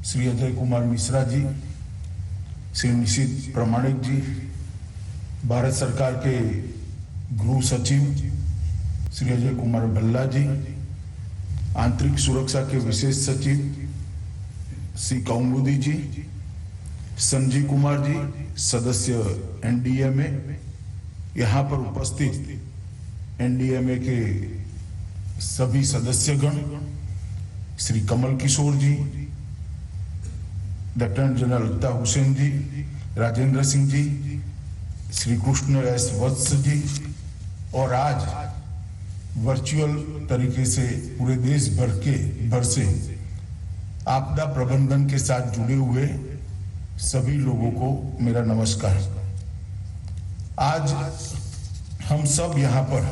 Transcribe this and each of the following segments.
श्री अजय कुमार मिश्रा जी, श्री निशित प्रमाणिक जी, भारत सरकार के गृह सचिव श्री अजय कुमार भल्ला जी, आंतरिक सुरक्षा के विशेष सचिव श्री कौमुदी जी, संजीव कुमार जी, सदस्य एनडीएमए, यहाँ पर उपस्थित एनडीएमए के सभी सदस्यगण, श्री कमल किशोर जी, लेफ्टिनेंट जनरल अल्ता हुसैन जी, राजेंद्र सिंह जी, श्री कृष्ण एस वत्स जी, और आज वर्चुअल तरीके से पूरे देश भर से आपदा प्रबंधन के साथ जुड़े हुए सभी लोगों को मेरा नमस्कार। आज हम सब यहाँ पर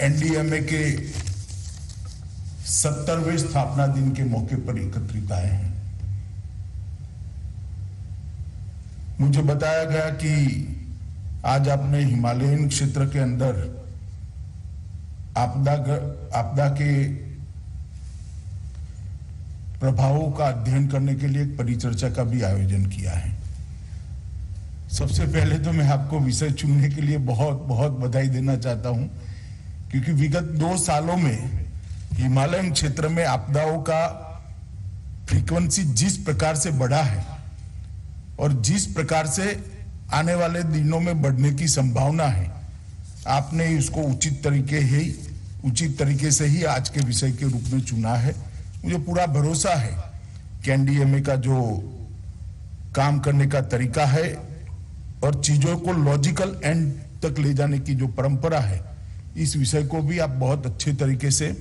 एनडीएमए के 70वें स्थापना दिन के मौके पर एकत्रित आए हैं। मुझे बताया गया कि आज आपने हिमालयन क्षेत्र के अंदर आपदा के प्रभावों का अध्ययन करने के लिए एक परिचर्चा का भी आयोजन किया है। सबसे पहले तो मैं आपको विषय चुनने के लिए बहुत बहुत बधाई देना चाहता हूं, क्योंकि विगत 2 सालों में हिमालयन क्षेत्र में आपदाओं का फ्रीक्वेंसी जिस प्रकार से बढ़ा है और जिस प्रकार से आने वाले दिनों में बढ़ने की संभावना है, आपने इसको उचित तरीके से ही आज के विषय के रूप में चुना है। मुझे पूरा भरोसा है कि एनडीएमए का जो काम करने का तरीका है और चीजों को लॉजिकल एंड तक ले जाने की जो परंपरा है, इस विषय को भी आप बहुत अच्छे तरीके से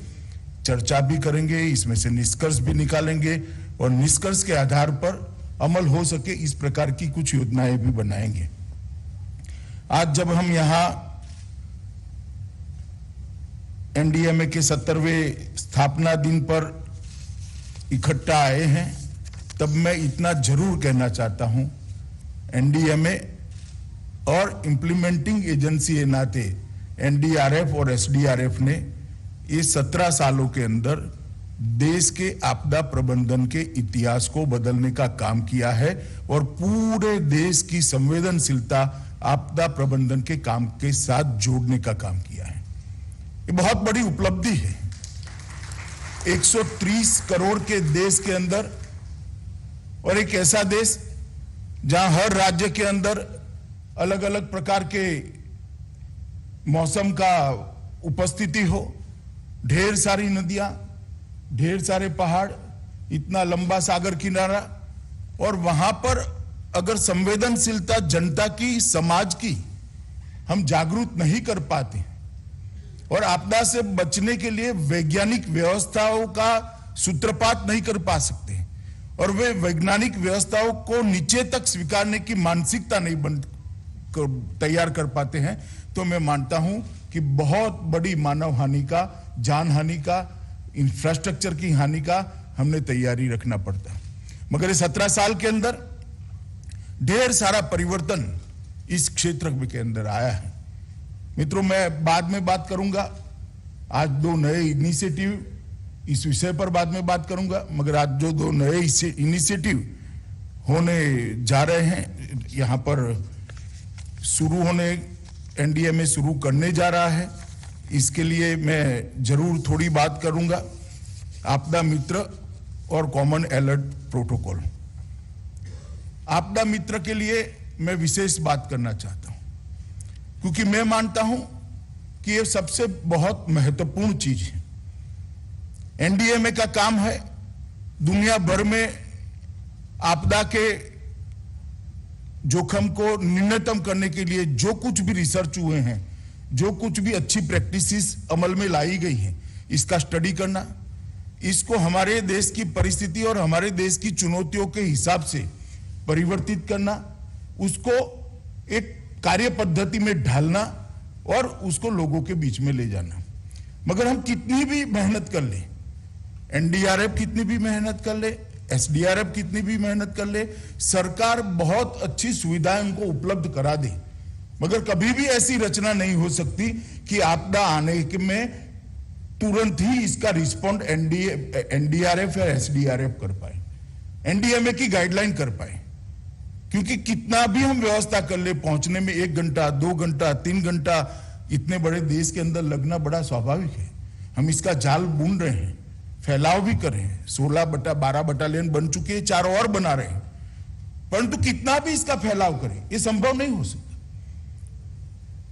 चर्चा भी करेंगे, इसमें से निष्कर्ष भी निकालेंगे और निष्कर्ष के आधार पर अमल हो सके इस प्रकार की कुछ योजनाएं भी बनाएंगे। आज जब हम यहाँ एनडीएमए के 70वें स्थापना दिन पर इकट्ठा आए हैं, तब मैं इतना जरूर कहना चाहता हूं, एनडीएमए और इंप्लीमेंटिंग एजेंसी के नाते एनडीआरएफ और एसडीआरएफ ने ये 17 सालों के अंदर देश के आपदा प्रबंधन के इतिहास को बदलने का काम किया है और पूरे देश की संवेदनशीलता आपदा प्रबंधन के काम के साथ जोड़ने का काम किया है। ये बहुत बड़ी उपलब्धि है। 130 करोड़ के देश के अंदर और एक ऐसा देश जहां हर राज्य के अंदर अलग अलग प्रकार के मौसम का उपस्थिति हो, ढेर सारी नदियां, ढेर सारे पहाड़, इतना लंबा सागर किनारा, और वहां पर अगर संवेदनशीलता जनता की, समाज की हम जागरूक नहीं कर पाते और आपदा से बचने के लिए वैज्ञानिक व्यवस्थाओं का सूत्रपात नहीं कर पा सकते और वे वैज्ञानिक व्यवस्थाओं को नीचे तक स्वीकारने की मानसिकता नहीं तैयार कर पाते हैं, तो मैं मानता हूं कि बहुत बड़ी मानव हानि का, जान हानि का, इंफ्रास्ट्रक्चर की हानि का हमने तैयारी रखना पड़ता है। मगर इस 17 साल के अंदर ढेर सारा परिवर्तन इस क्षेत्र के अंदर आया है। मित्रों, मैं बाद में बात करूंगा, आज 2 नए इनिशिएटिव, इस विषय पर बाद में बात करूंगा, मगर आज जो 2 नए इनिशिएटिव होने जा रहे हैं, यहां पर शुरू होने, एनडीएमए शुरू करने जा रहा है, इसके लिए मैं जरूर थोड़ी बात करूंगा। आपदा मित्र और कॉमन अलर्ट प्रोटोकॉल, आपदा मित्र के लिए मैं विशेष बात करना चाहता हूं, क्योंकि मैं मानता हूं कि यह सबसे बहुत महत्वपूर्ण चीज है। एनडीएमए का काम है दुनिया भर में आपदा के जोखिम को न्यूनतम करने के लिए जो कुछ भी रिसर्च हुए हैं, जो कुछ भी अच्छी प्रैक्टिसेस अमल में लाई गई हैं, इसका स्टडी करना, इसको हमारे देश की परिस्थिति और हमारे देश की चुनौतियों के हिसाब से परिवर्तित करना, उसको एक कार्य पद्धति में ढालना और उसको लोगों के बीच में ले जाना। मगर हम कितनी भी मेहनत कर ले, एनडीआरएफ कितनी भी मेहनत कर ले, एसडीआरएफ कितनी भी मेहनत कर ले, सरकार बहुत अच्छी सुविधाएं उनको उपलब्ध करा दे, मगर कभी भी ऐसी रचना नहीं हो सकती कि आपदा आने में तुरंत ही इसका रिस्पॉन्ड एनडीआरएफ या एसडीआरएफ कर पाए, एनडीएमए की गाइडलाइन कर पाए। क्योंकि कितना भी हम व्यवस्था कर ले, पहुंचने में 1 घंटा 2 घंटा 3 घंटा इतने बड़े देश के अंदर लगना बड़ा स्वाभाविक है। हम इसका जाल बुन रहे हैं, फैलाव भी कर रहे हैं, 16/12 बटालियन बन चुके हैं, 4 और बना रहे हैं, परंतु कितना भी इसका फैलाव करें ये संभव नहीं हो सकता।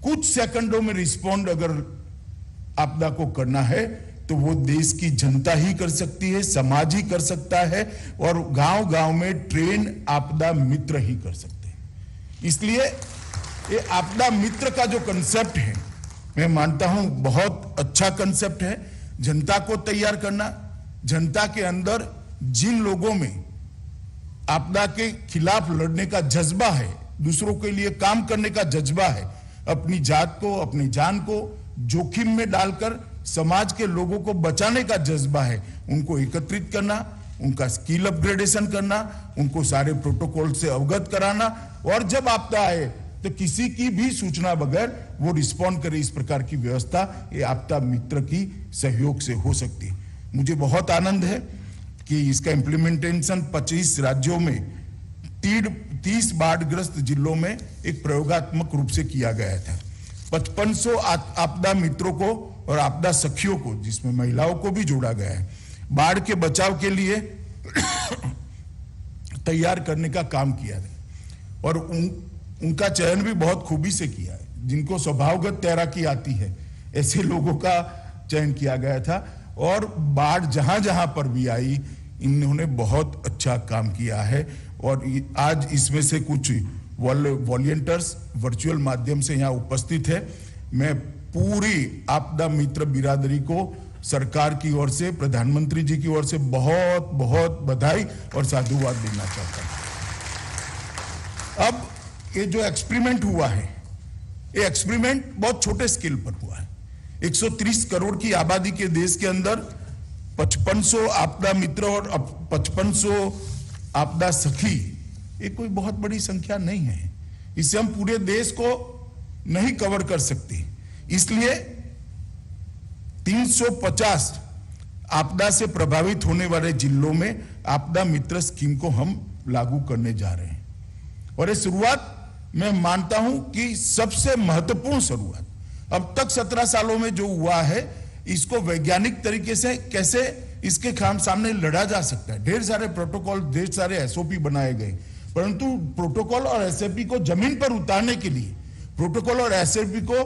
कुछ सेकंडों में रिस्पॉन्ड अगर आपदा को करना है तो वो देश की जनता ही कर सकती है, समाज ही कर सकता है, और गांव-गांव में ट्रेन आपदा मित्र ही कर सकते हैं। इसलिए ये आपदा मित्र का जो कंसेप्ट है, मैं मानता हूं बहुत अच्छा कंसेप्ट है। जनता को तैयार करना, जनता के अंदर जिन लोगों में आपदा के खिलाफ लड़ने का जज्बा है, दूसरों के लिए काम करने का जज्बा है, अपनी जात को, अपनी जान को जोखिम में डालकर समाज के लोगों को बचाने का जज्बा है, उनको एकत्रित करना, उनका स्किल अपग्रेडेशन करना, उनको सारे प्रोटोकॉल से अवगत कराना, और जब आपदा आए तो किसी की भी सूचना बगैर वो रिस्पॉन्ड करे, इस प्रकार की व्यवस्था ये आपदा मित्र की सहयोग से हो सकती है। मुझे बहुत आनंद है कि इसका इम्प्लीमेंटेशन 25 राज्यों में 30 बाढ़ग्रस्त जिलों में एक प्रयोगात्मक रूप से किया गया था। 5500 आपदा मित्रों को और आपदा सखियों को, जिसमें महिलाओं को भी जोड़ा गया है, बाढ़ के बचाव के लिए तैयार करने का काम किया है, और उनका चयन भी बहुत खूबी से किया है। जिनको स्वभावगत तैराकी आती है, ऐसे लोगों का चयन किया गया था, और बाढ़ जहां जहां पर भी आई इन्होंने बहुत अच्छा काम किया है। और आज इसमें से कुछ वॉलंटियर्स वर्चुअल माध्यम से यहाँ उपस्थित है। मैं पूरी आपदा मित्र बिरादरी को सरकार की ओर से, प्रधानमंत्री जी की ओर से बहुत बहुत बधाई और साधुवाद देना चाहता हूं। अब ये जो एक्सपेरिमेंट हुआ है, ये एक्सपेरिमेंट बहुत छोटे स्केल पर हुआ है। 130 करोड़ की आबादी के देश के अंदर 5500 आपदा मित्र और 5500 आपदा सखी, ये कोई बहुत बड़ी संख्या नहीं है। इससे हम पूरे देश को नहीं कवर कर सकते, इसलिए 350 आपदा से प्रभावित होने वाले जिलों में आपदा मित्र स्कीम को हम लागू करने जा रहे हैं। और ये शुरुआत मैं मानता हूं कि सबसे महत्वपूर्ण शुरुआत अब तक 17 सालों में जो हुआ है, इसको वैज्ञानिक तरीके से कैसे इसके सामने लड़ा जा सकता है। ढेर सारे प्रोटोकॉल, ढेर सारे एसओपी बनाए गए, परंतु प्रोटोकॉल और एसओपी को जमीन पर उतारने के लिए, प्रोटोकॉल और एसओपी को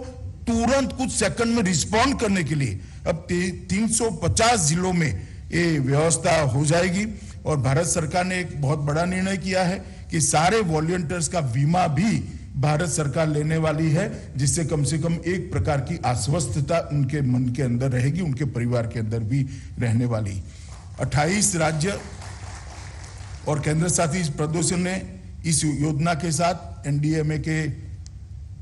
तुरंत कुछ सेकंड में रिस्पॉन्ड करने के लिए अब 350 जिलों में ये व्यवस्था हो जाएगी। और भारत सरकार ने एक बहुत बड़ा निर्णय किया है कि सारे वॉलंटियर्स का बीमा भी भारत सरकार लेने वाली है, जिससे कम से कम एक प्रकार की आश्वस्तता उनके मन के अंदर रहेगी, उनके परिवार के अंदर भी रहने वाली। 28 राज्य और केंद्र शासित प्रदेशों ने इस योजना के साथ, एनडीएमए के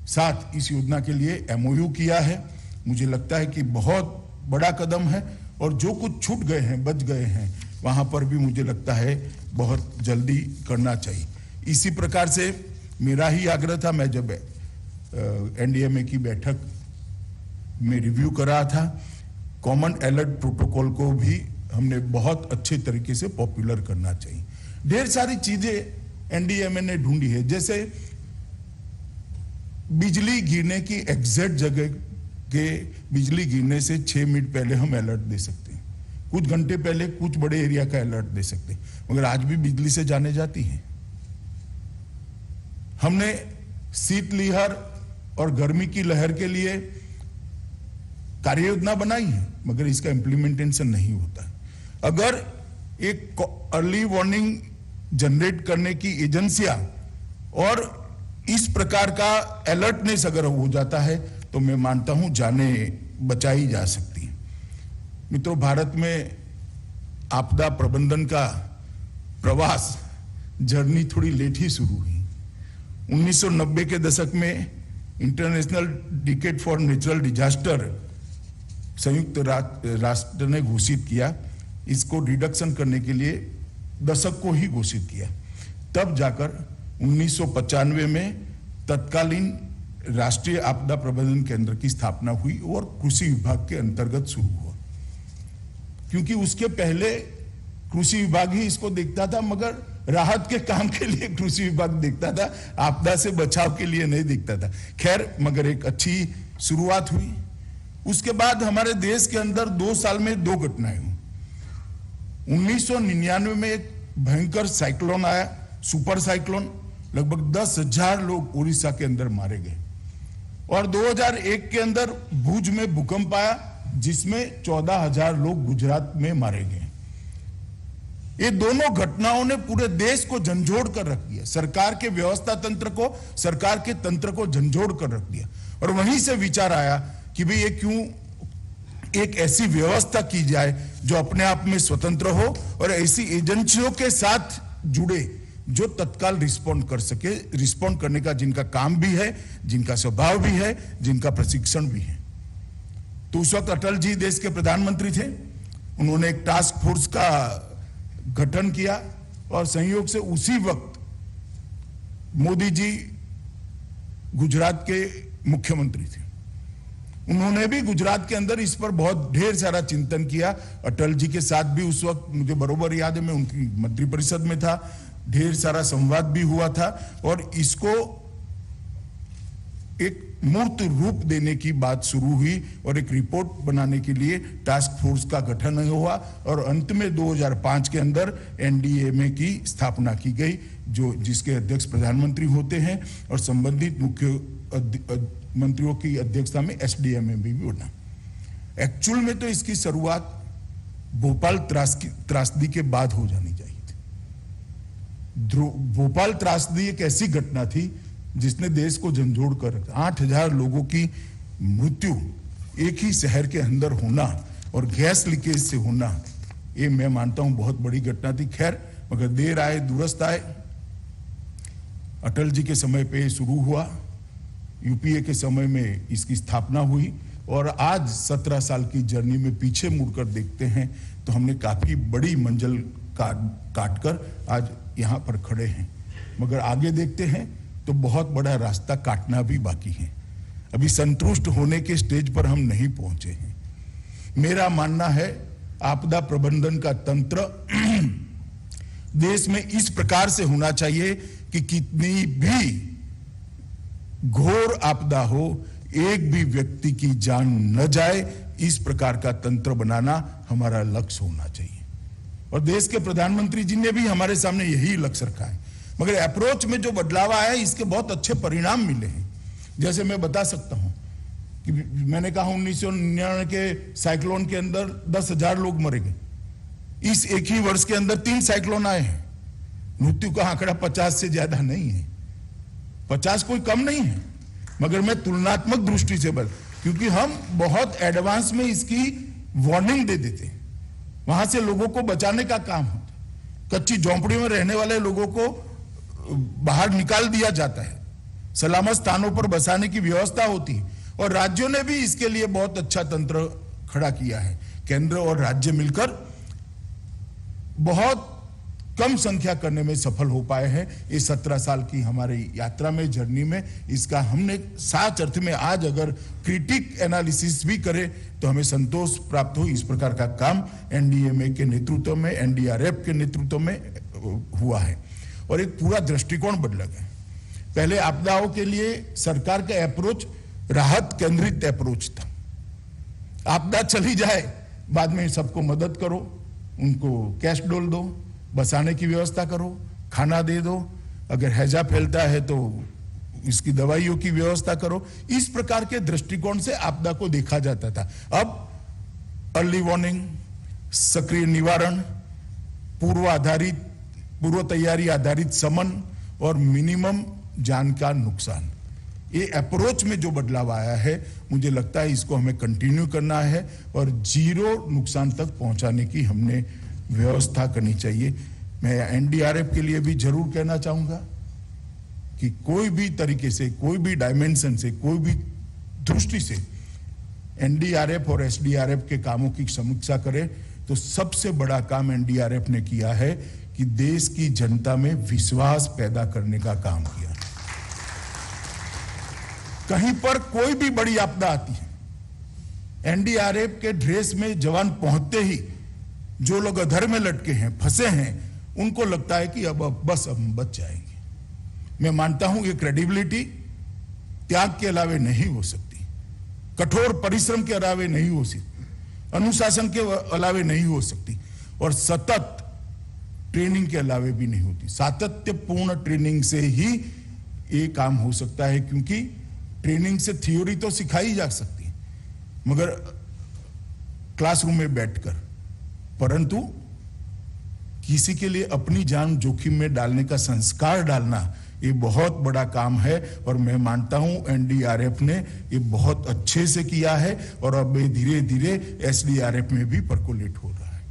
साथ इस योजना के लिए एमओयू किया है। मुझे लगता है कि बहुत बड़ा कदम है, और जो कुछ छूट गए हैं, बच गए हैं, वहां पर भी मुझे लगता है बहुत जल्दी करना चाहिए। इसी प्रकार से मेरा ही आग्रह था, मैं जब एनडीएमए की बैठक में रिव्यू कर रहा था, कॉमन अलर्ट प्रोटोकॉल को भी हमने बहुत अच्छे तरीके से पॉपुलर करना चाहिए। ढेर सारी चीजें एनडीएमए ने ढूंढी है, जैसे बिजली गिरने की एग्जैक्ट जगह के बिजली गिरने से 6 मिनट पहले हम अलर्ट दे सकते हैं, कुछ घंटे पहले कुछ बड़े एरिया का अलर्ट दे सकते हैं, मगर आज भी बिजली से जाने जाती है। हमने शीतलहर और गर्मी की लहर के लिए कार्य योजना बनाई है, मगर इसका इंप्लीमेंटेशन नहीं होता है। अगर एक अर्ली वार्निंग जनरेट करने की एजेंसियां और इस प्रकार का अलर्टनेस अगर हो जाता है तो मैं मानता हूं जाने बचाई जा सकती है। मित्रों, भारत में आपदा प्रबंधन का प्रवास, जर्नी थोड़ी लेट ही शुरू हुई। 1990 के दशक में international decade for natural disaster संयुक्त राष्ट्र ने घोषित किया। इसको रिडक्शन करने के लिए दशक को ही घोषित किया। तब जाकर 1995 में तत्कालीन राष्ट्रीय आपदा प्रबंधन केंद्र की स्थापना हुई और कृषि विभाग के अंतर्गत शुरू हुआ। क्योंकि उसके पहले कृषि विभाग ही इसको देखता था, मगर राहत के काम के लिए कृषि विभाग देखता था, आपदा से बचाव के लिए नहीं देखता था। खैर, मगर एक अच्छी शुरुआत हुई। उसके बाद हमारे देश के अंदर 2 साल में 2 घटनाएं हुई। 1999 में एक भयंकर साइक्लोन आया, सुपर साइक्लोन, लगभग 10,000 लोग उड़ीसा के अंदर मारे गए। और 2001 के अंदर भुज में भूकंप आया, जिसमें 14,000 लोग गुजरात में मारे गए। ये दोनों घटनाओं ने पूरे देश को झंझोड़ कर रख दिया, सरकार के व्यवस्था तंत्र को, सरकार के तंत्र को झंझोड़ कर रख दिया। और वहीं से विचार आया कि भाई ये क्यों एक ऐसी व्यवस्था की जाए जो अपने आप में स्वतंत्र हो और ऐसी एजेंसियों के साथ जुड़े जो तत्काल रिस्पॉन्ड कर सके, रिस्पॉन्ड करने का जिनका काम भी है, जिनका स्वभाव भी है, जिनका प्रशिक्षण भी है। तो उस वक्त अटल जी देश के प्रधानमंत्री थे। उन्होंने एक टास्क फोर्स का गठन किया और संयोग से उसी वक्त मोदी जी गुजरात के मुख्यमंत्री थे। उन्होंने भी गुजरात के अंदर इस पर बहुत ढेर सारा चिंतन किया। अटल जी के साथ भी उस वक्त मुझे बरोबर याद है, मैं उनकी मंत्रिपरिषद में था, ढेर सारा संवाद भी हुआ था और इसको एक मूर्त रूप देने की बात शुरू हुई और एक रिपोर्ट बनाने के लिए टास्क फोर्स का गठन हुआ और अंत में 2005 के अंदर एनडीएमए की स्थापना की गई, जो जिसके अध्यक्ष प्रधानमंत्री होते हैं और संबंधित मुख्य मंत्रियों की अध्यक्षता में एसडीएमए भी बना। एक्चुअल में तो इसकी शुरुआत भोपाल त्रासदी के बाद हो जानी चाहिए थी। भोपाल त्रासदी एक ऐसी घटना थी जिसने देश को झंझोड़ कर रखा। 8,000 लोगों की मृत्यु एक ही शहर के अंदर होना और गैस लीकेज से होना, ये मैं मानता हूं बहुत बड़ी घटना थी। खैर, मगर देर आए दुरुस्त आए। अटल जी के समय पे शुरू हुआ, यूपीए के समय में इसकी स्थापना हुई और आज 17 साल की जर्नी में पीछे मुड़कर देखते हैं तो हमने काफी बड़ी मंजिल काट कर आज यहां पर खड़े हैं। मगर आगे देखते हैं तो बहुत बड़ा रास्ता काटना भी बाकी है। अभी संतुष्ट होने के स्टेज पर हम नहीं पहुंचे हैं। मेरा मानना है आपदा प्रबंधन का तंत्र देश में इस प्रकार से होना चाहिए कि कितनी भी घोर आपदा हो, एक भी व्यक्ति की जान न जाए, इस प्रकार का तंत्र बनाना हमारा लक्ष्य होना चाहिए। और देश के प्रधानमंत्री जी ने भी हमारे सामने यही लक्ष्य रखा है। मगर अप्रोच में जो बदलाव आया है, इसके बहुत अच्छे परिणाम मिले हैं। जैसे मैं बता सकता हूं कि मैंने कहा 1999 के साइक्लोन के अंदर 10,000 लोग मरे गए। इस एक ही वर्ष के अंदर 3 साइक्लोन आए हैं। मृत्यु का आंकड़ा 50 से ज्यादा नहीं है। 50 कोई कम नहीं है, मगर मैं तुलनात्मक दृष्टि से क्योंकि हम बहुत एडवांस में इसकी वार्निंग दे देते हैं। वहां से लोगों को बचाने का काम होता है। कच्ची झोंपड़ियों में रहने वाले लोगों को बाहर निकाल दिया जाता है, सलामत स्थानों पर बसाने की व्यवस्था होती है और राज्यों ने भी इसके लिए बहुत अच्छा तंत्र खड़ा किया है। केंद्र और राज्य मिलकर बहुत कम संख्या करने में सफल हो पाए हैं। ये 17 साल की हमारी यात्रा में, जर्नी में, इसका हमने साच अर्थ में आज अगर क्रिटिक एनालिसिस भी करें तो हमें संतोष प्राप्त हो। इस प्रकार का काम एनडीएमए के नेतृत्व में, एनडीआरएफ के नेतृत्व में हुआ है और एक पूरा दृष्टिकोण बदला गया। पहले आपदाओं के लिए सरकार का अप्रोच राहत केंद्रित अप्रोच था। आपदा चली जाए, बाद में सबको मदद करो, उनको कैश डोल दो, बसाने की व्यवस्था करो, खाना दे दो, अगर हैजा फैलता है तो इसकी दवाइयों की व्यवस्था करो। इस प्रकार के दृष्टिकोण से आपदा को देखा जाता था। अब अर्ली वार्निंग, सक्रिय निवारण, पूर्व तैयारी आधारित समन और मिनिमम जान का नुकसान, ये अप्रोच में जो बदलाव आया है, मुझे लगता है इसको हमें कंटिन्यू करना है और 0 नुकसान तक पहुंचाने की हमने व्यवस्था करनी चाहिए। मैं एनडीआरएफ के लिए भी जरूर कहना चाहूंगा कि कोई भी तरीके से, कोई भी डायमेंशन से, कोई भी दृष्टि से एनडीआरएफ और एसडीआरएफ के कामों की समीक्षा करें तो सबसे बड़ा काम एनडीआरएफ ने किया है कि देश की जनता में विश्वास पैदा करने का काम किया। कहीं पर कोई भी बड़ी आपदा आती है, एनडीआरएफ के ड्रेस में जवान पहुंचते ही जो लोग अधर में लटके हैं, फंसे हैं, उनको लगता है कि अब बस हम बच जाएंगे। मैं मानता हूं ये क्रेडिबिलिटी त्याग के अलावे नहीं हो सकती, कठोर परिश्रम के अलावे नहीं हो सकती, अनुशासन के अलावे नहीं हो सकती, और सतत ट्रेनिंग के अलावे भी नहीं होती। सातत्यपूर्ण ट्रेनिंग से ही ये काम हो सकता है, क्योंकि ट्रेनिंग से थ्योरी तो सिखाई जा सकती है मगर क्लासरूम में बैठकर, परंतु किसी के लिए अपनी जान जोखिम में डालने का संस्कार डालना ये बहुत बड़ा काम है। और मैं मानता हूं एनडीआरएफ ने ये बहुत अच्छे से किया है और अब ये धीरे धीरे एसडीआरएफ में भी परकोलेट हो रहा है।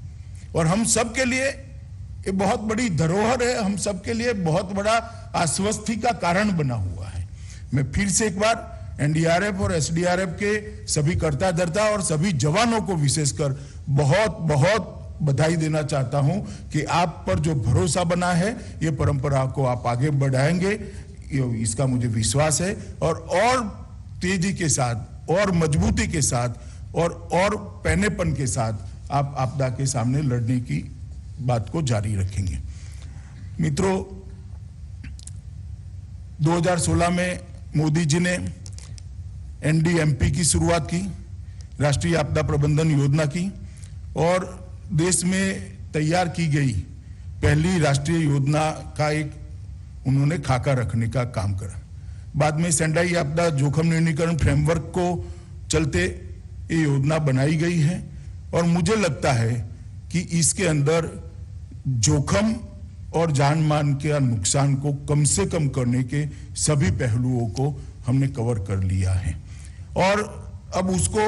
और हम सब के लिए ये बहुत बड़ी धरोहर है, हम सब के लिए बहुत बड़ा आश्वस्ति का कारण बना हुआ है। मैं फिर से एक बार एनडीआरएफ और एसडीआरएफ के सभी कर्ता धर्ता और सभी जवानों को विशेषकर बहुत बहुत बधाई देना चाहता हूं कि आप पर जो भरोसा बना है, ये परंपरा को आप आगे बढ़ाएंगे, इसका मुझे विश्वास है। और तेजी के साथ और मजबूती के साथ और पैनेपन के साथ आप आपदा के सामने लड़ने की बात को जारी रखेंगे। मित्रों, 2016 में मोदी जी ने एनडीएमपी की शुरुआत की, राष्ट्रीय आपदा प्रबंधन योजना की, और देश में तैयार की गई पहली राष्ट्रीय योजना का एक उन्होंने खाका रखने का काम करा। बाद में सेंडाई आपदा जोखिम न्यूनीकरण फ्रेमवर्क को चलते ये योजना बनाई गई है, और मुझे लगता है कि इसके अंदर जोखिम और जान मान के नुकसान को कम से कम करने के सभी पहलुओं को हमने कवर कर लिया है। और अब उसको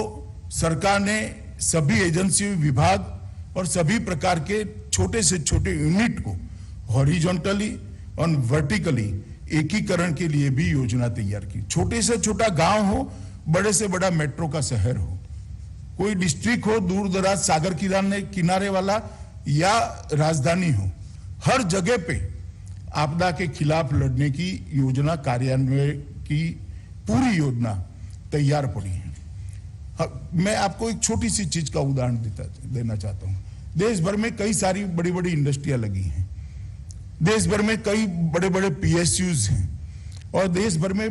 सरकार ने सभी एजेंसी, विभाग और सभी प्रकार के छोटे से छोटे यूनिट को हॉरिजॉन्टली और वर्टिकली एकीकरण के लिए भी योजना तैयार की। छोटे से छोटा गांव हो, बड़े से बड़ा मेट्रो का शहर हो, कोई डिस्ट्रिक्ट हो दूर दराज सागर किनारे वाला या राजधानी हो, हर जगह पे आपदा के खिलाफ लड़ने की योजना कार्यान्वयन की पूरी योजना तैयार पड़ी है। मैं आपको एक छोटी सी चीज का उदाहरण देना चाहता हूं। देश भर में कई सारी बड़ी बड़ी इंडस्ट्रियां लगी हैं, देश भर में कई बड़े बड़े पीएसयूज हैं, और देश भर में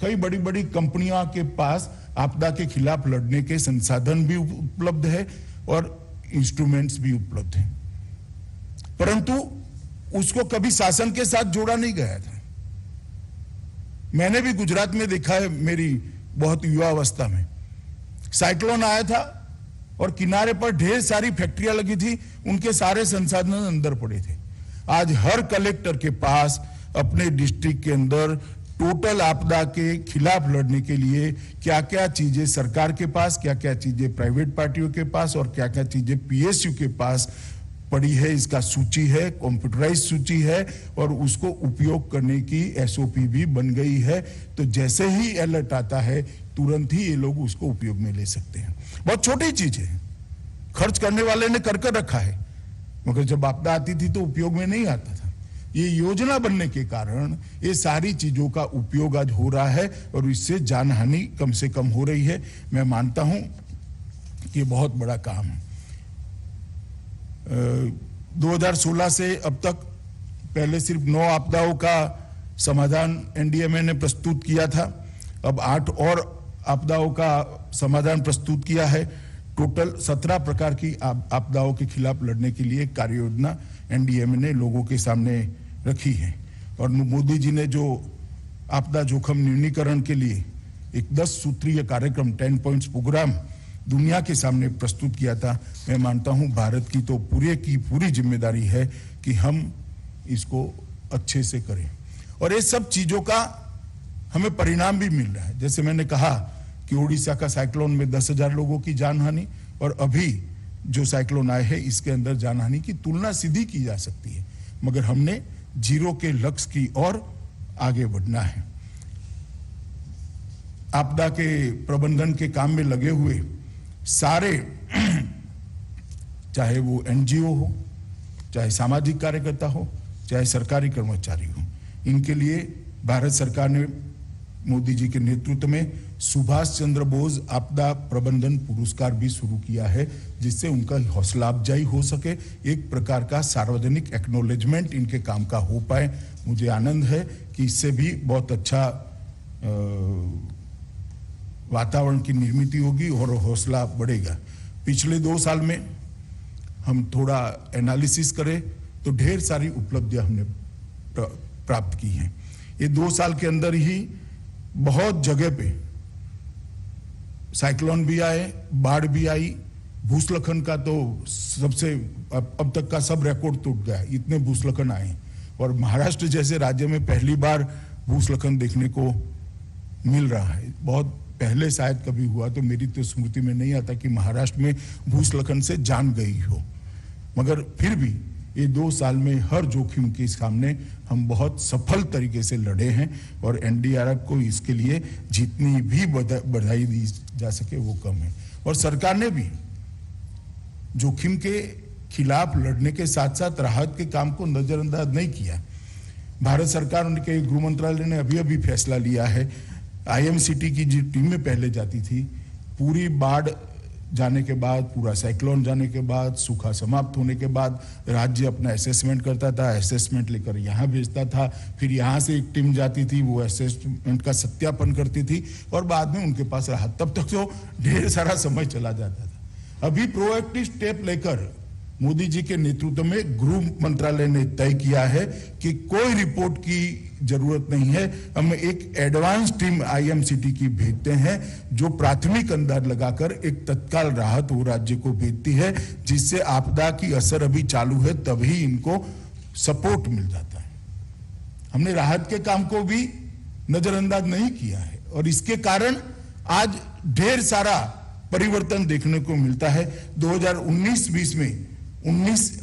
कई बड़ी बड़ी कंपनियों के पास आपदा के खिलाफ लड़ने के संसाधन भी उपलब्ध है और इंस्ट्रूमेंट्स भी उपलब्ध हैं, परंतु उसको कभी शासन के साथ जोड़ा नहीं गया था। मैंने भी गुजरात में देखा है, मेरी बहुत युवा अवस्था में साइक्लोन आया था और किनारे पर ढेर सारी फैक्ट्रियां लगी थी, उनके सारे संसाधन अंदर पड़े थे। आज हर कलेक्टर के पास अपने डिस्ट्रिक्ट के अंदर टोटल आपदा के खिलाफ लड़ने के लिए क्या क्या चीजें सरकार के पास, क्या क्या चीजें प्राइवेट पार्टियों के पास और क्या क्या चीजें पीएसयू के पास पड़ी है, इसका सूची है, कंप्यूटराइज सूची है, और उसको उपयोग करने की एसओपी भी बन गई है। तो जैसे ही अलर्ट आता है तुरंत ही ये लोग उसको उपयोग में ले सकते हैं। बहुत छोटी चीज है, खर्च करने वाले ने कर रखा है, मगर जब आपदा आती थी तो उपयोग में नहीं आता था। ये योजना बनने के कारण ये सारी चीजों का उपयोग आज हो रहा है और इससे जान हानि कम से कम हो रही है। मैं मानता हूं कि बहुत बड़ा काम है। 2016 से अब तक पहले सिर्फ 9 आपदाओं का समाधान एनडीएमए ने प्रस्तुत किया था, अब 8 और आपदाओं का समाधान प्रस्तुत किया है। टोटल 17 प्रकार की आपदाओं के खिलाफ लड़ने के लिए कार्य योजना एनडीएमए ने लोगों के सामने रखी है। और मोदी जी ने जो आपदा जोखिम न्यूनीकरण के लिए एक 10 सूत्रीय कार्यक्रम 10 पॉइंट्स प्रोग्राम दुनिया के सामने प्रस्तुत किया था, मैं मानता हूं भारत की तो पूरी जिम्मेदारी है कि हम इसको अच्छे से करें। और ये सब चीजों का हमें परिणाम भी मिल रहा है। जैसे मैंने कहा कि उड़ीसा का साइक्लोन में 10,000 लोगों की जानहानि, और अभी जो साइक्लोन आए हैं इसके अंदर जानहानि की तुलना सीधी की जा सकती है, मगर हमने जीरो के लक्ष्य की ओर आगे बढ़ना है। आपदा के प्रबंधन के काम में लगे हुए सारे, चाहे वो एनजीओ हो, चाहे सामाजिक कार्यकर्ता हो, चाहे सरकारी कर्मचारी हो, इनके लिए भारत सरकार ने मोदी जी के नेतृत्व में सुभाष चंद्र बोस आपदा प्रबंधन पुरस्कार भी शुरू किया है, जिससे उनका हौसला अफजाई हो सके, एक प्रकार का सार्वजनिक एक्नॉलेजमेंट इनके काम का हो पाए। मुझे आनंद है कि इससे भी बहुत अच्छा वातावरण की निर्मित होगी और हौसला बढ़ेगा। पिछले 2 साल में हम थोड़ा एनालिसिस करें तो ढेर सारी उपलब्धियां हमने प्राप्त की हैं। ये 2 साल के अंदर ही बहुत जगह पे साइक्लोन भी आए, बाढ़ भी आई, भूस्खलन का तो सबसे अब तक का सब रिकॉर्ड टूट गया, इतने भूस्खलन आए। और महाराष्ट्र जैसे राज्य में पहली बार भूस्खलन देखने को मिल रहा है। बहुत पहले शायद कभी हुआ, तो मेरी तो स्मृति में नहीं आता कि महाराष्ट्र में भूस्खलन से जान गई हो। मगर फिर भी ये 2 साल में हर जोखिम के सामने हम बहुत सफल तरीके से लड़े हैं और एनडीआरएफ को इसके लिए जितनी भी बधाई दी जा सके वो कम है। और सरकार ने भी जोखिम के खिलाफ लड़ने के साथ साथ राहत के काम को नजरअंदाज नहीं किया। भारत सरकार, उनके गृह मंत्रालय ने अभी फैसला लिया है, आईएमसीटी की जो टीमें पहले जाती थी, पूरी बाढ़ जाने के बाद, पूरा साइक्लोन जाने के बाद, सूखा समाप्त होने के बाद राज्य अपना असेसमेंट करता था, असेसमेंट लेकर यहाँ भेजता था, फिर यहाँ से एक टीम जाती थी, वो असेसमेंट का सत्यापन करती थी और बाद में उनके पास राहत। तब तक तो ढेर सारा समय चला जाता था। अभी प्रोएक्टिव स्टेप लेकर मोदी जी के नेतृत्व में गृह मंत्रालय ने तय किया है कि कोई रिपोर्ट की जरूरत नहीं है, हम एक एडवांस टीम आईएमसीटी की भेजते हैं जो प्राथमिक अंदाज लगाकर एक तत्काल राहत वो राज्य को भेजती है, जिससे आपदा की असर अभी चालू है तभी इनको सपोर्ट मिल जाता है। हमने राहत के काम को भी नजरअंदाज नहीं किया है और इसके कारण आज ढेर सारा परिवर्तन देखने को मिलता है। 2019-20 में 19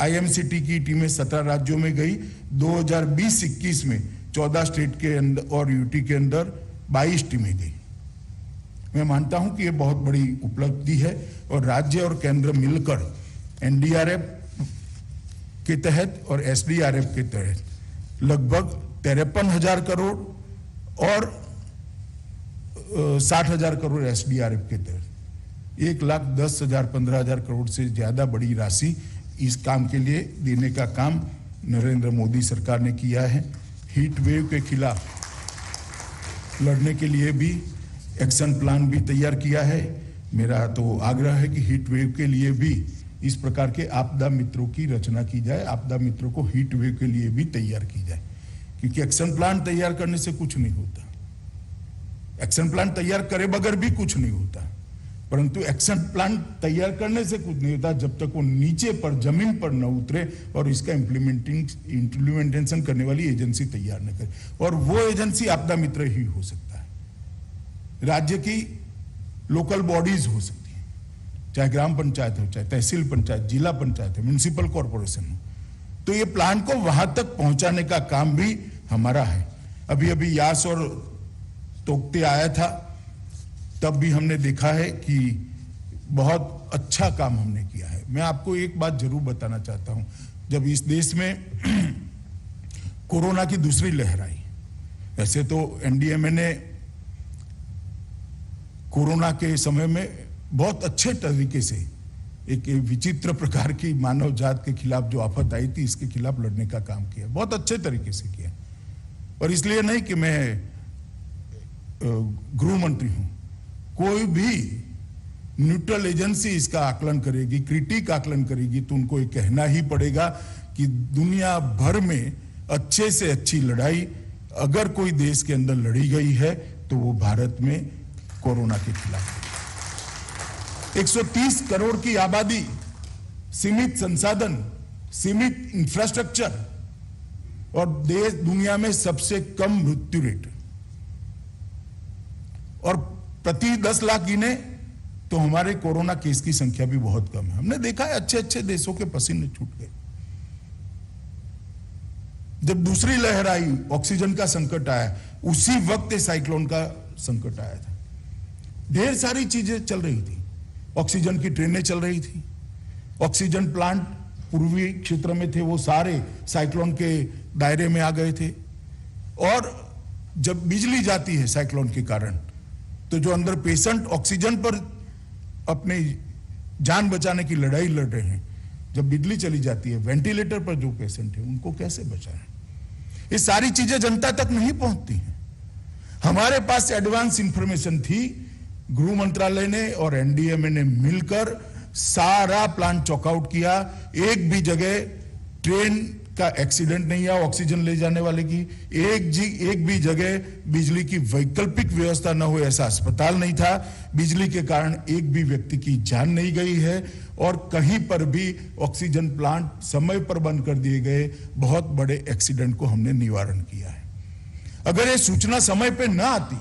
आईएमसीटी की टीमें 17 राज्यों में गई, 2020-21 में 14 स्टेट के अंदर और यूटी के अंदर 22 टीमें गई। मैं मानता हूं कि यह बहुत बड़ी उपलब्धि है और राज्य और केंद्र मिलकर एनडीआरएफ के तहत और एसडीआरएफ के तहत लगभग 53,000 करोड़ और 60,000 करोड़ एसडीआरएफ के तहत 1,10,000 15,000 करोड़ से ज्यादा बड़ी राशि इस काम के लिए देने का काम नरेंद्र मोदी सरकार ने किया है। हीट वेव के खिलाफ लड़ने के लिए भी एक्शन प्लान भी तैयार किया है। मेरा तो आग्रह है कि हीट वेव के लिए भी इस प्रकार के आपदा मित्रों की रचना की जाए, आपदा मित्रों को हीट वेव के लिए भी तैयार की जाए, क्योंकि एक्शन प्लान तैयार करने से कुछ नहीं होता, एक्शन प्लान तैयार करे बगैर भी कुछ नहीं होता, परंतु एक्शन प्लान तैयार करने से कुछ नहीं होता जब तक वो नीचे पर जमीन पर न उतरे और इसका इम्प्लीमेंटेशन करने वाली एजेंसी तैयार न करे। और वो एजेंसी आपदा मित्र ही हो सकता है, राज्य की लोकल बॉडीज हो सकती है, चाहे ग्राम पंचायत हो, चाहे तहसील पंचायत, जिला पंचायत हो, म्युनिसिपल कॉर्पोरेशन हो। तो ये प्लान को वहां तक पहुंचाने का काम भी हमारा है। अभी यास और तोकते आया था, तब भी हमने देखा है कि बहुत अच्छा काम हमने किया है। मैं आपको एक बात जरूर बताना चाहता हूं, जब इस देश में कोरोना की दूसरी लहर आई, वैसे तो एनडीएमए ने कोरोना के समय में बहुत अच्छे तरीके से एक विचित्र प्रकार की मानव जात के खिलाफ जो आफत आई थी, इसके खिलाफ लड़ने का काम किया, बहुत अच्छे तरीके से किया। और इसलिए नहीं कि मैं गृह मंत्री हूं, कोई भी न्यूट्रल एजेंसी इसका आकलन करेगी, क्रिटिक आकलन करेगी, तो उनको ये कहना ही पड़ेगा कि दुनिया भर में अच्छे से अच्छी लड़ाई अगर कोई देश के अंदर लड़ी गई है तो वो भारत में कोरोना के खिलाफ। 130 करोड़ की आबादी, सीमित संसाधन, सीमित इंफ्रास्ट्रक्चर और देश दुनिया में सबसे कम मृत्यु रेट, और प्रति 10 लाख गिने तो हमारे कोरोना केस की संख्या भी बहुत कम है। हमने देखा है अच्छे अच्छे देशों के पसीने छूट गए। जब दूसरी लहर आई, ऑक्सीजन का संकट आया, उसी वक्त साइक्लोन का संकट आया था। ढेर सारी चीजें चल रही थी, ऑक्सीजन की ट्रेनें चल रही थी, ऑक्सीजन प्लांट पूर्वी क्षेत्र में थे, वो सारे साइक्लोन के दायरे में आ गए थे। और जब बिजली जाती है साइक्लोन के कारण, तो जो अंदर पेशेंट ऑक्सीजन पर अपने जान बचाने की लड़ाई लड़ रहे हैं, जब बिजली चली जाती है, वेंटिलेटर पर जो पेशेंट है उनको कैसे बचाएं? ये सारी चीजें जनता तक नहीं पहुंचती हैं। हमारे पास एडवांस इंफॉर्मेशन थी, गृह मंत्रालय ने और एनडीएमए ने मिलकर सारा प्लान चॉकआउट किया। एक भी जगह ट्रेन का एक्सीडेंट नहीं हुआ ऑक्सीजन ले जाने वाले की, एक भी जगह बिजली की वैकल्पिक व्यवस्था न हो ऐसा अस्पताल नहीं था। बिजली के कारण एक भी व्यक्ति की जान नहीं गई है और कहीं पर भी ऑक्सीजन प्लांट समय पर बंद कर दिए गए। बहुत बड़े एक्सीडेंट को हमने निवारण किया है। अगर ये सूचना समय पे न आती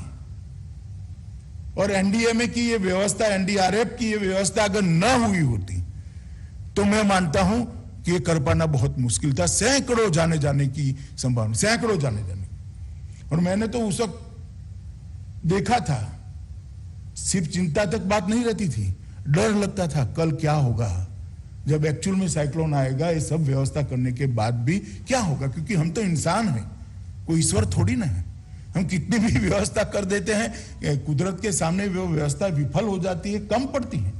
और एनडीएमए की ये व्यवस्था, एनडीआरएफ की ये व्यवस्था अगर न हुई होती, तो मैं मानता हूं कि ये कर पाना बहुत मुश्किल था। सैकड़ों जाने की संभावना, सैकड़ों जाने। और मैंने तो उस वक्त देखा था, सिर्फ चिंता तक बात नहीं रहती थी, डर लगता था कल क्या होगा, जब एक्चुअल में साइक्लोन आएगा, ये सब व्यवस्था करने के बाद भी क्या होगा, क्योंकि हम तो इंसान हैं, कोई ईश्वर थोड़ी ना है। हम कितनी भी व्यवस्था कर देते हैं, कुदरत के सामने वो व्यवस्था विफल हो जाती है, कम पड़ती है।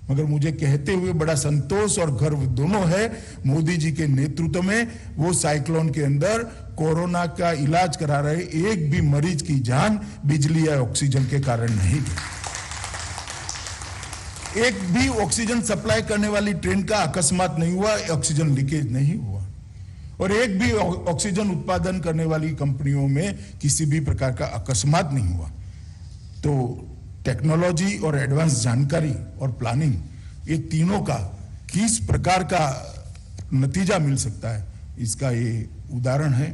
मगर मुझे कहते हुए बड़ा संतोष और गर्व दोनों है, मोदी जी के नेतृत्व में वो साइक्लोन के अंदर कोरोना का इलाज करा रहे एक भी मरीज की जान बिजली या ऑक्सीजन के कारण नहीं गई। एक भी ऑक्सीजन सप्लाई करने वाली ट्रेन का अकस्मात नहीं हुआ, ऑक्सीजन लीकेज नहीं हुआ, और एक भी ऑक्सीजन उत्पादन करने वाली कंपनियों में किसी भी प्रकार का अकस्मात नहीं हुआ। तो टेक्नोलॉजी और एडवांस जानकारी और प्लानिंग, ये तीनों का किस प्रकार का नतीजा मिल सकता है, इसका ये उदाहरण है।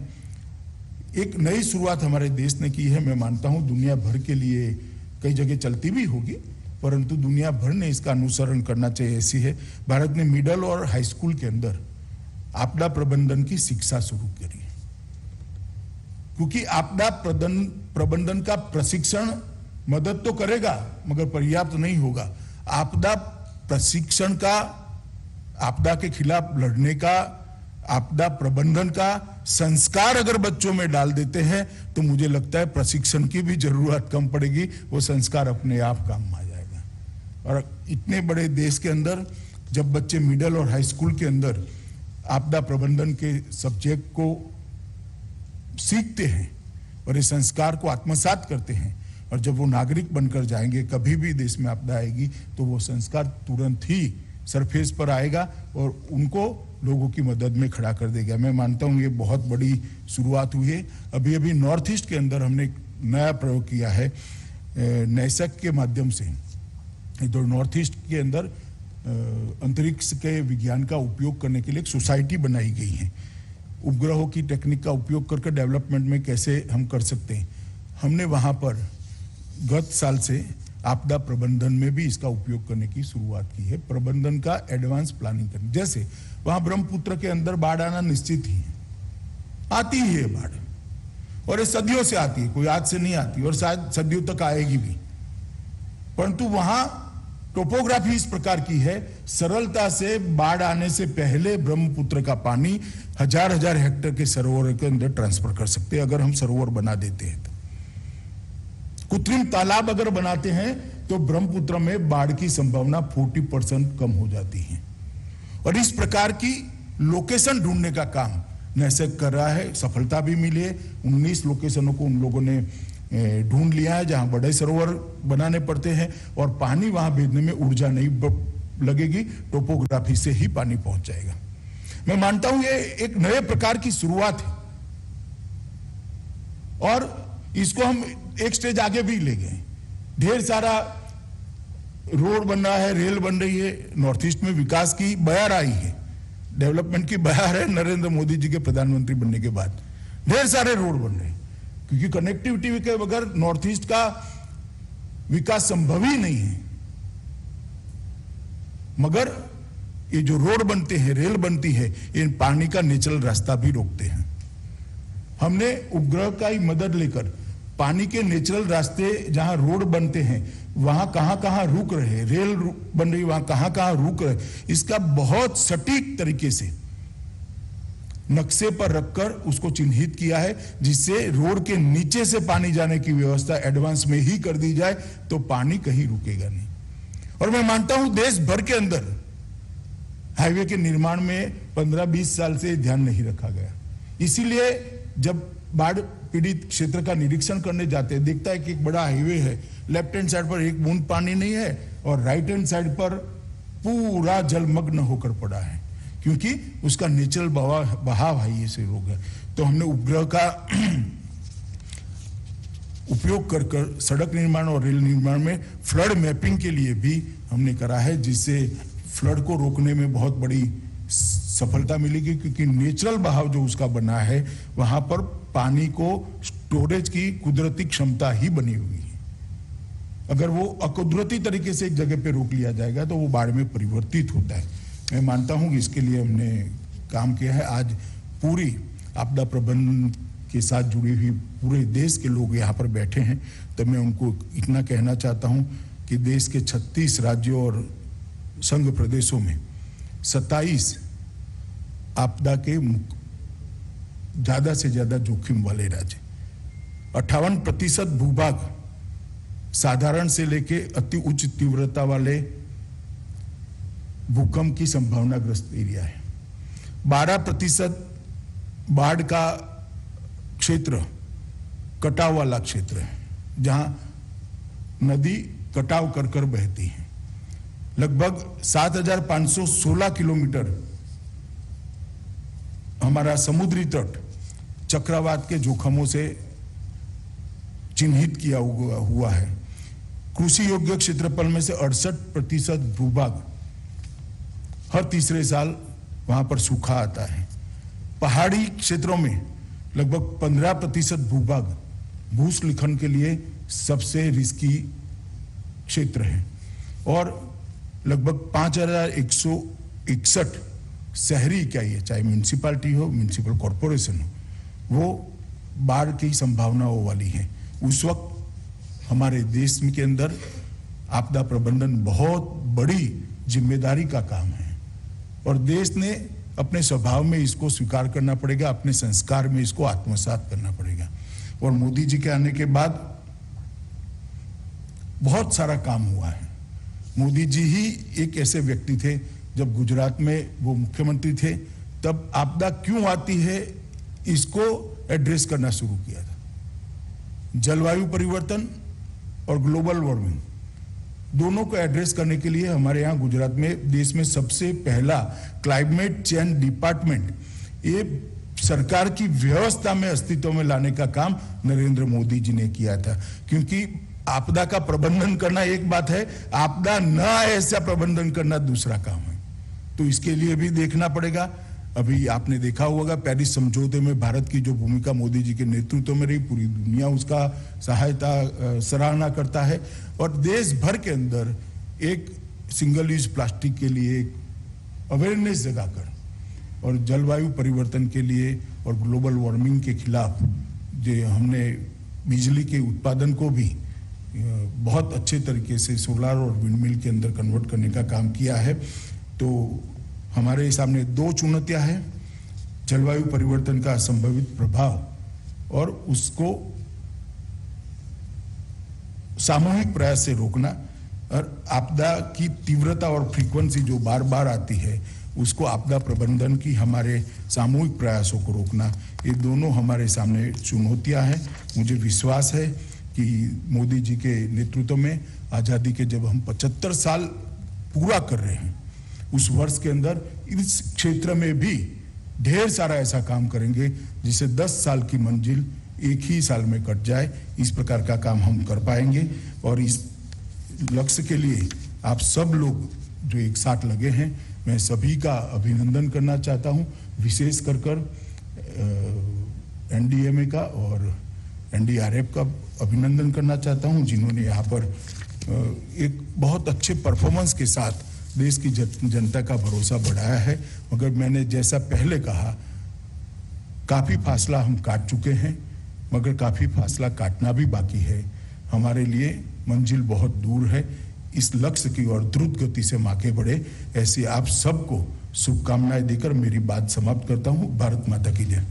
एक नई शुरुआत हमारे देश ने की है। मैं मानता हूं दुनिया भर के लिए कई जगह चलती भी होगी, परंतु दुनिया भर ने इसका अनुसरण करना चाहिए, ऐसी है। भारत ने मिडिल और हाई स्कूल के अंदर आपदा प्रबंधन की शिक्षा शुरू करी, क्योंकि आपदा प्रबंधन का प्रशिक्षण मदद तो करेगा मगर पर्याप्त नहीं होगा। आपदा प्रशिक्षण का, आपदा के खिलाफ लड़ने का, आपदा प्रबंधन का संस्कार अगर बच्चों में डाल देते हैं तो मुझे लगता है प्रशिक्षण की भी जरूरत कम पड़ेगी, वो संस्कार अपने आप काम आ जाएगा। और इतने बड़े देश के अंदर जब बच्चे मिडिल और हाई स्कूल के अंदर आपदा प्रबंधन के सब्जेक्ट को सीखते हैं और इस संस्कार को आत्मसात करते हैं, और जब वो नागरिक बनकर जाएंगे, कभी भी देश में आपदा आएगी तो वो संस्कार तुरंत ही सरफेस पर आएगा और उनको लोगों की मदद में खड़ा कर देगा। मैं मानता हूं ये बहुत बड़ी शुरुआत हुई है। अभी अभी नॉर्थ ईस्ट के अंदर हमने एक नया प्रयोग किया है, नैसक के माध्यम से। इधर नॉर्थ ईस्ट के अंदर अंतरिक्ष के विज्ञान का उपयोग करने के लिए एक सोसाइटी बनाई गई है। उपग्रहों की टेक्निक का उपयोग करके डेवलपमेंट में कैसे हम कर सकते हैं, हमने वहां पर गत साल से आपदा प्रबंधन में भी इसका उपयोग करने की शुरुआत की है। प्रबंधन का एडवांस प्लानिंग करने, जैसे वहां ब्रह्मपुत्र के अंदर बाढ़ आना निश्चित ही है, आती ही है बाढ़, और ये सदियों से आती है, कोई आज से नहीं आती और शायद सदियों तक आएगी भी। परंतु वहां टोपोग्राफी इस प्रकार की है, सरलता से बाढ़ आने से पहले ब्रह्मपुत्र का पानी हजार हजार हेक्टेयर के सरोवर के अंदर ट्रांसफर कर सकते हैं, अगर हम सरोवर बना देते हैं तो। कृत्रिम तालाब अगर बनाते हैं तो ब्रह्मपुत्र में बाढ़ की संभावना 40% कम हो जाती है। और इस प्रकार की लोकेशन ढूंढने का काम नैसक कर रहा है, सफलता भी मिली है। 19 लोकेशनों को उन लोगों ने ढूंढ लिया है जहां बड़े सरोवर बनाने पड़ते हैं और पानी वहां भेजने में ऊर्जा नहीं लगेगी, टोपोग्राफी से ही पानी पहुंच जाएगा। मैं मानता हूं ये एक नए प्रकार की शुरुआत है और इसको हम एक स्टेज आगे भी ले गए। ढेर सारा रोड बन रहा है, रेल बन रही है, नॉर्थ ईस्ट में विकास की बयार आई है, डेवलपमेंट की बयार है नरेंद्र मोदी जी के प्रधानमंत्री बनने के बाद। ढेर सारे रोड बन रहे हैं, क्योंकि कनेक्टिविटी के बगैर नॉर्थ ईस्ट का विकास संभव ही नहीं है। मगर ये जो रोड बनते हैं, रेल बनती है, ये पानी का नेचुरल रास्ता भी रोकते हैं। हमने उपग्रह का ही मदद लेकर पानी के नेचुरल रास्ते जहां रोड बनते हैं वहां कहां रुक रहे, रेल बन रही वहां कहां रुक रहे, इसका बहुत सटीक तरीके से नक्शे पर रखकर उसको चिन्हित किया है, जिससे रोड के नीचे से पानी जाने की व्यवस्था एडवांस में ही कर दी जाए तो पानी कहीं रुकेगा नहीं। और मैं मानता हूं देश भर के अंदर हाईवे के निर्माण में 15-20 साल से ध्यान नहीं रखा गया। इसीलिए जब बाढ़ पीड़ित क्षेत्र का निरीक्षण करने जाते हैं, देखता है कि एक बड़ा हाईवे है, लेफ्ट हैंड साइड पर एक बूंद पानी नहीं है और राइट हैंड साइड पर पूरा जलमग्न होकर पड़ा है, क्योंकि उसका नेचुरल बहाव हाईवे से रोक है। तो हमने उपग्रह का उपयोग कर सड़क निर्माण और रेल निर्माण में फ्लड मैपिंग के लिए भी हमने करा है, जिससे फ्लड को रोकने में बहुत बड़ी सफलता मिलेगी, क्योंकि नेचुरल बहाव जो उसका बना है वहां पर पानी को स्टोरेज की कुदरती क्षमता ही बनी हुई है। अगर वो अकुदरती तरीके से एक जगह पे रोक लिया जाएगा तो वो बाढ़ में परिवर्तित होता है। मैं मानता हूं कि इसके लिए हमने काम किया है। आज पूरी आपदा प्रबंधन के साथ जुड़ी हुई पूरे देश के लोग यहाँ पर बैठे हैं, तब मैं उनको इतना कहना चाहता हूं कि देश के 36 राज्यों और संघ प्रदेशों में 27 आपदा के ज्यादा से ज्यादा जोखिम वाले राज्य, 58% भूभाग साधारण से लेके अति उच्च तीव्रता वाले भूकंप की संभावनाग्रस्त एरिया है। 12% बाढ़ का क्षेत्र कटाव वाला क्षेत्र है, जहां नदी कटाव कर बहती है। लगभग 7,516 किलोमीटर हमारा समुद्री तट चक्रवात के जोखमों से चिन्हित किया हुआ है। कृषि योग्य क्षेत्रफल में से 68% भूभाग हर तीसरे साल वहां पर सूखा आता है। पहाड़ी क्षेत्रों में लगभग 15% भूभाग भूस्खलन के लिए सबसे रिस्की क्षेत्र है और लगभग 5,161 शहरी इकाई है, चाहे म्यूनिसिपैलिटी हो, म्यूनिसिपल कॉरपोरेशन हो, वो बाढ़ की संभावनाओं वाली है। उस वक्त हमारे देश के अंदर आपदा प्रबंधन बहुत बड़ी जिम्मेदारी का काम है और देश ने अपने स्वभाव में इसको स्वीकार करना पड़ेगा, अपने संस्कार में इसको आत्मसात करना पड़ेगा। और मोदी जी के आने के बाद बहुत सारा काम हुआ है। मोदी जी ही एक ऐसे व्यक्ति थे, जब गुजरात में वो मुख्यमंत्री थे तब आपदा क्यों आती है इसको एड्रेस करना शुरू किया था। जलवायु परिवर्तन और ग्लोबल वार्मिंग दोनों को एड्रेस करने के लिए हमारे यहाँ गुजरात में देश में सबसे पहला क्लाइमेट चेंज डिपार्टमेंट ये सरकार की व्यवस्था में अस्तित्व में लाने का काम नरेंद्र मोदी जी ने किया था। क्योंकि आपदा का प्रबंधन करना एक बात है, आपदा न आए ऐसा प्रबंधन करना दूसरा काम है। तो इसके लिए भी देखना पड़ेगा। अभी आपने देखा होगा पेरिस समझौते में भारत की जो भूमिका मोदी जी के नेतृत्व में रही, पूरी दुनिया उसका सहायता सराहना करता है और देश भर के अंदर एक सिंगल यूज प्लास्टिक के लिए अवेयरनेस जगाकर और जलवायु परिवर्तन के लिए और ग्लोबल वार्मिंग के खिलाफ जो हमने बिजली के उत्पादन को भी बहुत अच्छे तरीके से सोलर और विंडमिल के अंदर कन्वर्ट करने का काम किया है। तो हमारे सामने दो चुनौतियां हैं, जलवायु परिवर्तन का संभावित प्रभाव और उसको सामूहिक प्रयास से रोकना और आपदा की तीव्रता और फ्रीक्वेंसी जो बार बार आती है उसको आपदा प्रबंधन की हमारे सामूहिक प्रयासों को रोकना, ये दोनों हमारे सामने चुनौतियां हैं। मुझे विश्वास है कि मोदी जी के नेतृत्व में आजादी के जब हम 75 साल पूरा कर रहे हैं उस वर्ष के अंदर इस क्षेत्र में भी ढेर सारा ऐसा काम करेंगे जिसे 10 साल की मंजिल एक ही साल में कट जाए। इस प्रकार का काम हम कर पाएंगे और इस लक्ष्य के लिए आप सब लोग जो एक साथ लगे हैं, मैं सभी का अभिनंदन करना चाहता हूं, विशेष कर एनडीएमए का और एनडीआरएफ का अभिनंदन करना चाहता हूं, जिन्होंने यहाँ पर एक बहुत अच्छे परफॉर्मेंस के साथ देश की जनता का भरोसा बढ़ाया है। मगर मैंने जैसा पहले कहा, काफी फासला हम काट चुके हैं, मगर काफी फासला काटना भी बाकी है। हमारे लिए मंजिल बहुत दूर है। इस लक्ष्य की ओर द्रुत गति से आगे बढ़े, ऐसी आप सबको शुभकामनाएं देकर मेरी बात समाप्त करता हूं। भारत माता की जय।